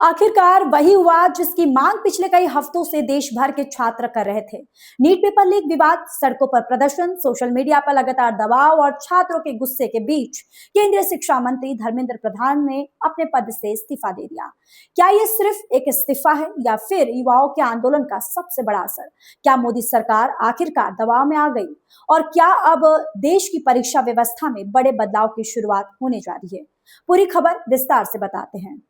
आखिरकार वही हुआ जिसकी मांग पिछले कई हफ्तों से देश भर के छात्र कर रहे थे। नीट पेपर लीक विवाद, सड़कों पर प्रदर्शन, सोशल मीडिया पर लगातार दबाव और छात्रों के गुस्से के बीच केंद्रीय शिक्षा मंत्री धर्मेंद्र प्रधान ने अपने पद से इस्तीफा दे दिया। क्या ये सिर्फ एक इस्तीफा है या फिर युवाओं के आंदोलन का सबसे बड़ा असर? क्या मोदी सरकार आखिरकार दबाव में आ गई और क्या अब देश की परीक्षा व्यवस्था में बड़े बदलाव की शुरुआत होने जा रही है? पूरी खबर विस्तार से बताते हैं।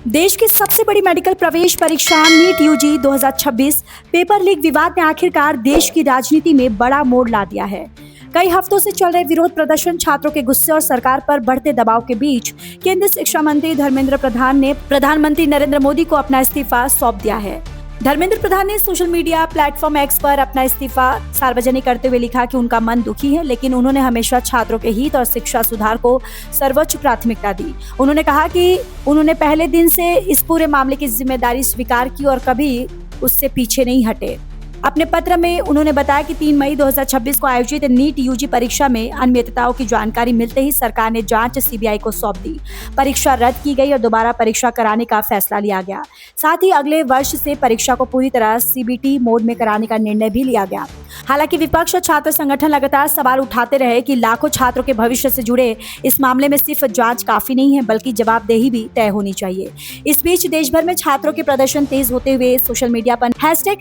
देश की सबसे बड़ी मेडिकल प्रवेश परीक्षा नीट यूजी 2026 पेपर लीक विवाद ने आखिरकार देश की राजनीति में बड़ा मोड़ ला दिया है। कई हफ्तों से चल रहे विरोध प्रदर्शन, छात्रों के गुस्से और सरकार पर बढ़ते दबाव के बीच केंद्रीय शिक्षा मंत्री धर्मेंद्र प्रधान ने प्रधानमंत्री नरेंद्र मोदी को अपना इस्तीफा सौंप दिया है। धर्मेंद्र प्रधान ने सोशल मीडिया प्लेटफॉर्म एक्स पर अपना इस्तीफा सार्वजनिक करते हुए लिखा कि उनका मन दुखी है, लेकिन उन्होंने हमेशा छात्रों के हित और शिक्षा सुधार को सर्वोच्च प्राथमिकता दी। उन्होंने कहा कि उन्होंने पहले दिन से इस पूरे मामले की जिम्मेदारी स्वीकार की और कभी उससे पीछे नहीं हटे। अपने पत्र में उन्होंने बताया कि 3 मई 2026 को आयोजित नीट यूजी परीक्षा में अनियमितताओं की जानकारी मिलते ही सरकार ने जांच सीबीआई को सौंप दी। परीक्षा रद्द की गई और दोबारा परीक्षा कराने का फैसला लिया गया। साथ ही अगले वर्ष से परीक्षा को पूरी तरह सीबीटी मोड में कराने का निर्णय भी लिया गया। हालांकि विपक्ष और छात्र संगठन लगातार सवाल उठाते रहे कि लाखों छात्रों के भविष्य से जुड़े इस मामले में सिर्फ जांच काफी नहीं है, बल्कि जवाबदेही भी तय होनी चाहिए। इस बीच देश भर में छात्रों के प्रदर्शन तेज होते हुए सोशल मीडिया पर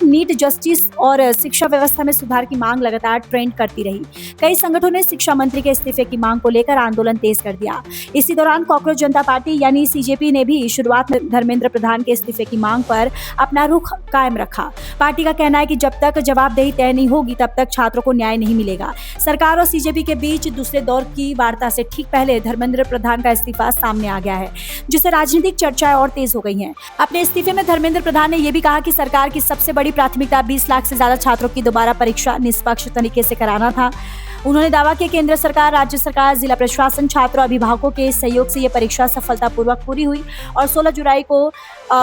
#नीट जस्टिस और शिक्षा व्यवस्था में सुधार की मांग लगातार ट्रेंड करती रही। कई संगठनों ने शिक्षा मंत्री के इस्तीफे की मांग को लेकर आंदोलन तेज कर दिया। इसी दौरान कॉकरोच जनता पार्टी यानी सीजेपी ने भी शुरुआत में धर्मेंद्र प्रधान के इस्तीफे की मांग पर अपना रुख कायम रखा। पार्टी का कहना है कि जब तक जवाबदेही तय नहीं होगी तब तक छात्रों को न्याय नहीं मिलेगा। सरकार और सीजेपी के बीच दूसरे दौर की वार्ता से ठीक पहले धर्मेंद्र प्रधान का इस्तीफा सामने आ गया है, जिससे राजनीतिक चर्चाएं और तेज हो गई हैं। अपने इस्तीफे में धर्मेंद्र प्रधान ने यह भी कहा कि सरकार की सबसे बड़ी प्राथमिकता 20 लाख से ज्यादा छात्रों की दोबारा परीक्षा निष्पक्ष तरीके से कराना था। उन्होंने दावा किया केंद्र सरकार, राज्य सरकार, जिला प्रशासन, छात्र और अभिभावकों के सहयोग से यह परीक्षा सफलतापूर्वक पूरी हुई और 16 जुलाई को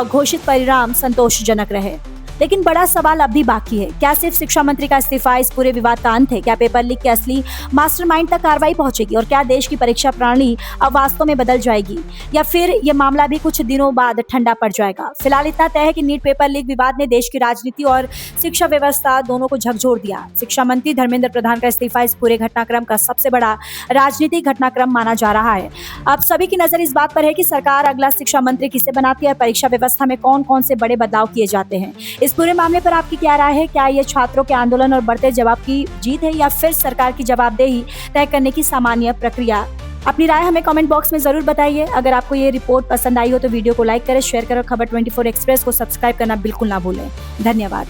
घोषित परिणाम संतोषजनक रहे। लेकिन बड़ा सवाल अब भी बाकी है। क्या सिर्फ शिक्षा मंत्री का इस्तीफा इस पूरे विवाद का अंत है? क्या पेपर लीक के असली मास्टरमाइंड तक कार्रवाई पहुंचेगी और क्या देश की परीक्षा प्रणाली अब वास्तव में बदल जाएगी या फिर यह मामला भी कुछ दिनों बाद ठंडा पड़ जाएगा? फिलहाल इतना तय है कि नीट पेपर लीक विवाद ने देश की राजनीति और शिक्षा व्यवस्था दोनों को झकझोर दिया। शिक्षा मंत्री धर्मेंद्र प्रधान का इस्तीफा इस पूरे घटनाक्रम का सबसे बड़ा राजनीतिक घटनाक्रम माना जा रहा है। अब सभी की नजर इस बात पर है कि सरकार अगला शिक्षा मंत्री किसे बनाती है और परीक्षा व्यवस्था में कौन कौन से बड़े बदलाव किए जाते हैं। इस पूरे मामले पर आपकी क्या राय है? क्या ये छात्रों के आंदोलन और बढ़ते जवाब की जीत है या फिर सरकार की जवाबदेही तय करने की सामान्य प्रक्रिया? अपनी राय हमें कमेंट बॉक्स में जरूर बताइए। अगर आपको ये रिपोर्ट पसंद आई हो तो वीडियो को लाइक करें, शेयर करें और खबर 24 एक्सप्रेस को सब्सक्राइब करना बिल्कुल ना भूलें। धन्यवाद।